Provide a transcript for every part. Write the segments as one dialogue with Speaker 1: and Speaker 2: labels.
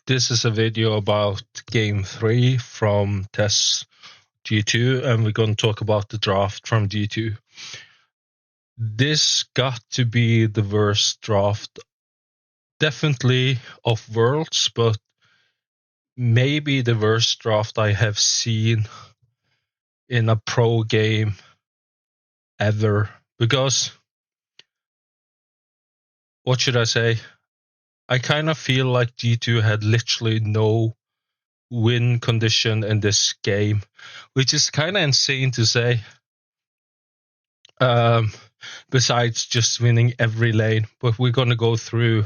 Speaker 1: This is a video about Game 3 from TES G2, and we're going to talk about the draft from G2. This got to be the worst draft, definitely of Worlds, but maybe the worst draft I have seen in a pro game ever. Because, what should I say? I kind of feel like G2 had literally no win condition in this game, which is kind of insane to say. Besides just winning every lane, but we're going to go through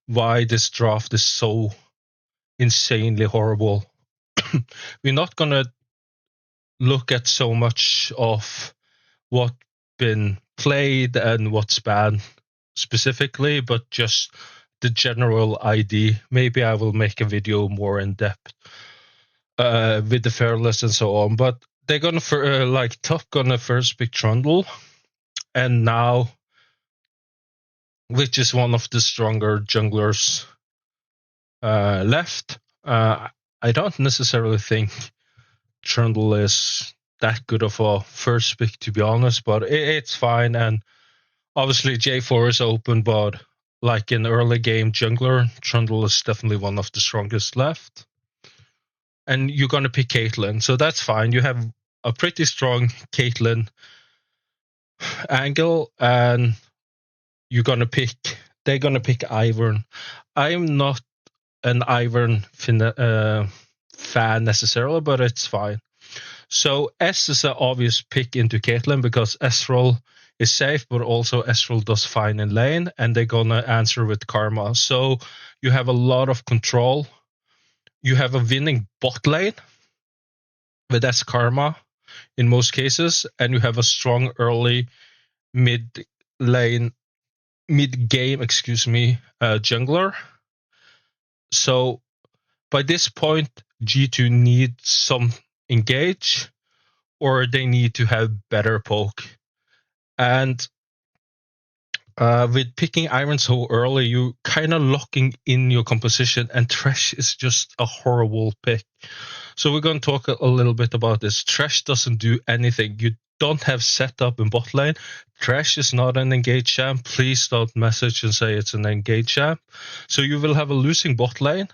Speaker 1: why this draft is so insanely horrible. We're not going to look at so much of what's been played and what's banned specifically, but just the general ID. Maybe I will make a video more in depth with the Fearless and so on, but they're going to, Top gonna first pick Trundle, and now, which is one of the stronger junglers left. I don't necessarily think Trundle is that good of a first pick, to be honest, but it's fine. And obviously J4 is open, but like in early game jungler, Trundle is definitely one of the strongest left. And you're going to pick Caitlyn, so that's fine. You have a pretty strong Caitlyn angle, and they're going to pick Ivern. I'm not an Ivern fan necessarily, but it's fine. So S is an obvious pick into Caitlyn because Ezreal is safe, but also Ezreal does fine in lane, and they're gonna answer with Karma. So you have a lot of control. You have a winning bot lane with S Karma in most cases, and you have a strong early mid game, jungler. So by this point, G2 needs some engage, or they need to have better poke. And with picking Iron so early, you kind of locking in your composition, and Thresh is just a horrible pick. So we're going to talk a little bit about this. Thresh doesn't do anything. You don't have setup in bot lane. Thresh is not an engage champ. Please don't message and say it's an engage champ. So you will have a losing bot lane.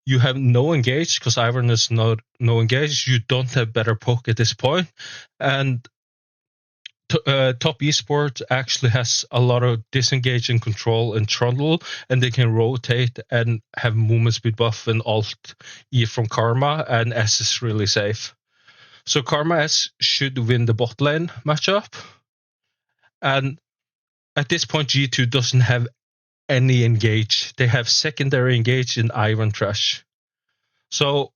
Speaker 1: You have no engage because Ivern is no engage. You don't have better poke at this point. And Top Esports actually has a lot of disengage and control in Trundle, and they can rotate and have movement speed buff and alt E from Karma, and S is really safe. So Karma S should win the bot lane matchup. And at this point, G2 doesn't have any engage. They have secondary engage in Iron Thresh. So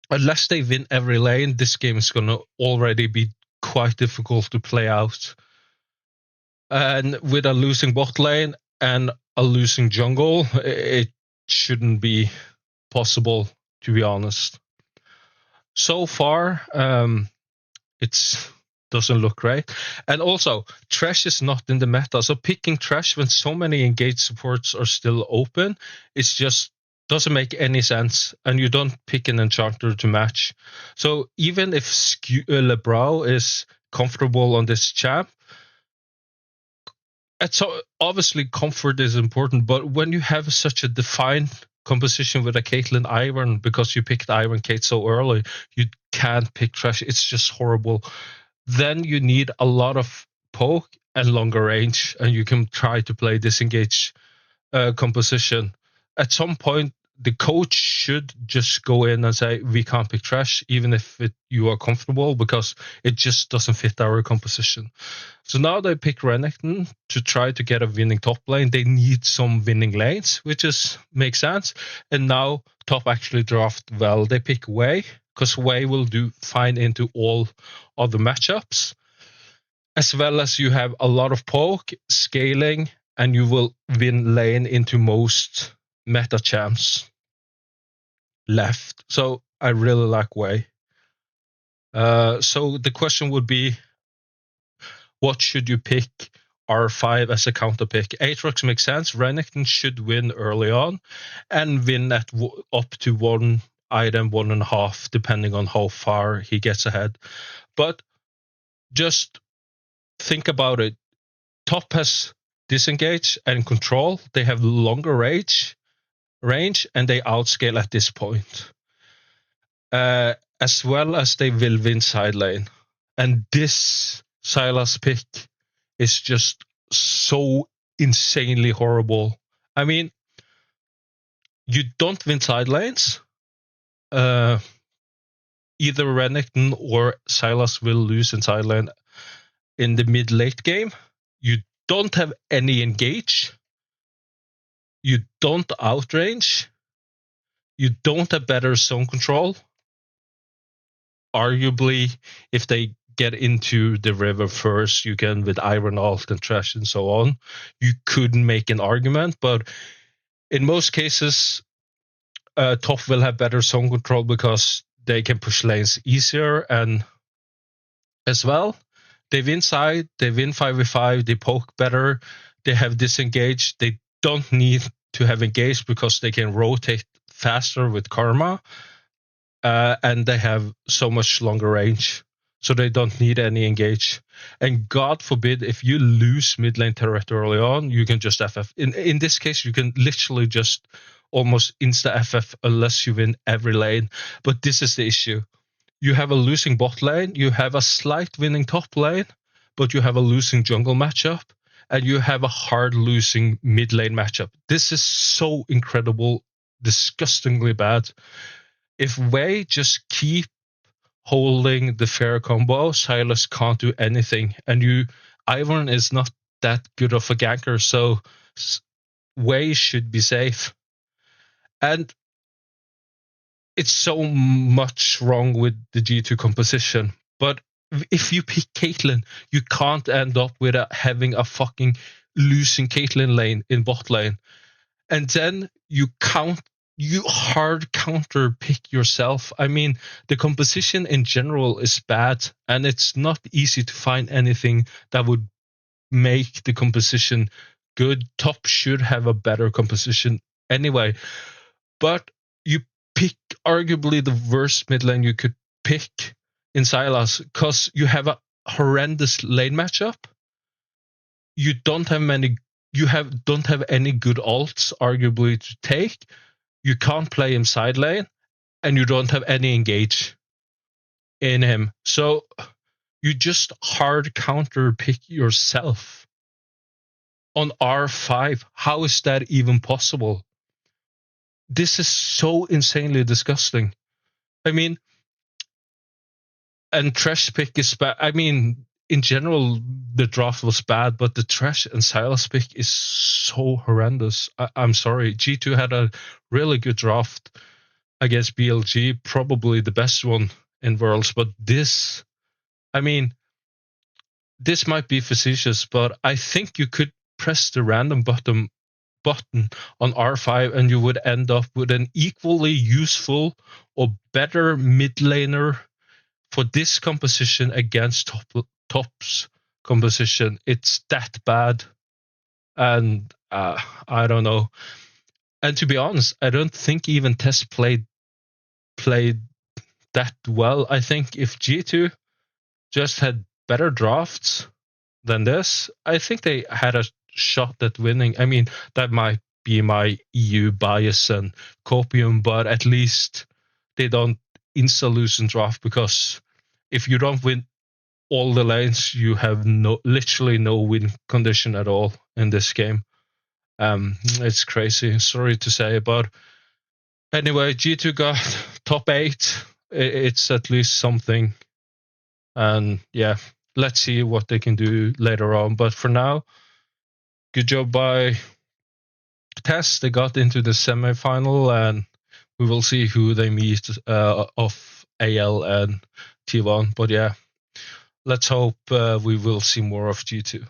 Speaker 1: unless they win every lane, this game is going to already be quite difficult to play out. And with a losing bot lane and a losing jungle, it shouldn't be possible, to be honest. So far, it doesn't look great. And also, Thresh is not in the meta. So picking Thresh when so many engaged supports are still open, it's just doesn't make any sense. And you don't pick an enchanter to match. So even if Lebrow is comfortable on this champ, so obviously comfort is important, but when you have such a defined composition with a Caitlyn Ivern, because you picked Ivern Kate so early, you can't pick Thresh. It's just horrible. Then you need a lot of poke and longer range, and you can try to play disengage composition. At some point, the coach should just go in and say, we can't pick Thresh, even if you are comfortable, because it just doesn't fit our composition. So now they pick Renekton to try to get a winning top lane. They need some winning lanes, which makes sense. And now top actually draft well. They pick Wei, because Wei will do fine into all other matchups, as well as you have a lot of poke, scaling, and you will win lane into most meta champs left. So I really like Wei. So the question would be, what should you pick? R5 as a counter pick. Aatrox makes sense. Renekton should win early on and win at up to 1 item, 1.5, depending on how far he gets ahead. But just think about it. Top has disengage and control. They have longer range, and they outscale at this point. As well as they will win side lane. And this Sylas pick is just so insanely horrible. I mean, you don't win side lanes. Either Renekton or Sylas will lose in side lane in the mid-late game. You don't have any engage. You don't outrange. You don't have better zone control. Arguably, if they get into the river first, you can with Iron Alt and Trash and so on, you could make an argument, but in most cases, top will have better zone control because they can push lanes easier, and as well, they win side, they win 5v5, they poke better, they have disengaged, they don't need to have engaged because they can rotate faster with Karma, and they have so much longer range, so they don't need any engage. And God forbid, if you lose mid lane turret early on, you can just FF. In this case, you can literally just almost insta FF unless you win every lane. But this is the issue. You have a losing bot lane, you have a slight winning top lane, but you have a losing jungle matchup, and you have a hard losing mid lane matchup. This is so incredible, disgustingly bad. If Wei just keep holding the fair combo, Sylas can't do anything. And Ivern is not that good of a ganker, so Wei should be safe. And it's so much wrong with the G2 composition. But if you pick Caitlyn, you can't end up with having a fucking losing Caitlyn lane in bot lane. And then you hard counter pick yourself. I mean, the composition in general is bad, and it's not easy to find anything that would make the composition good. Top should have a better composition anyway, but you pick arguably the worst mid lane you could pick in Sylas because you have a horrendous lane matchup. You don't have don't have any good alts arguably to take. You can't play him side lane, and you don't have any engage in him. So you just hard counter pick yourself on R5. How is that even possible? This is so insanely disgusting. I mean, and Trash pick is bad. I mean, in general, the draft was bad, but the Trash and Sylas pick is so horrendous. I'm sorry. G2 had a really good draft against BLG, probably the best one in Worlds, but this, I mean, this might be facetious, but I think you could press the random button on R5 and you would end up with an equally useful or better mid laner for this composition against Top's composition. It's that bad. And I don't know. And to be honest, I don't think even Tess played that well. I think if G2 just had better drafts than this, I think they had a shot at winning. I mean, that might be my EU bias and copium, but at least they don't insta lose in draft, because if you don't win all the lanes, you have literally no win condition at all in this game. It's crazy. Sorry to say, but anyway, G2 got top 8. It's at least something. And yeah, let's see what they can do later on. But for now, good job by Tess. They got into the semi-final, and we will see who they meet of AL and T1. But yeah, let's hope we will see more of G2.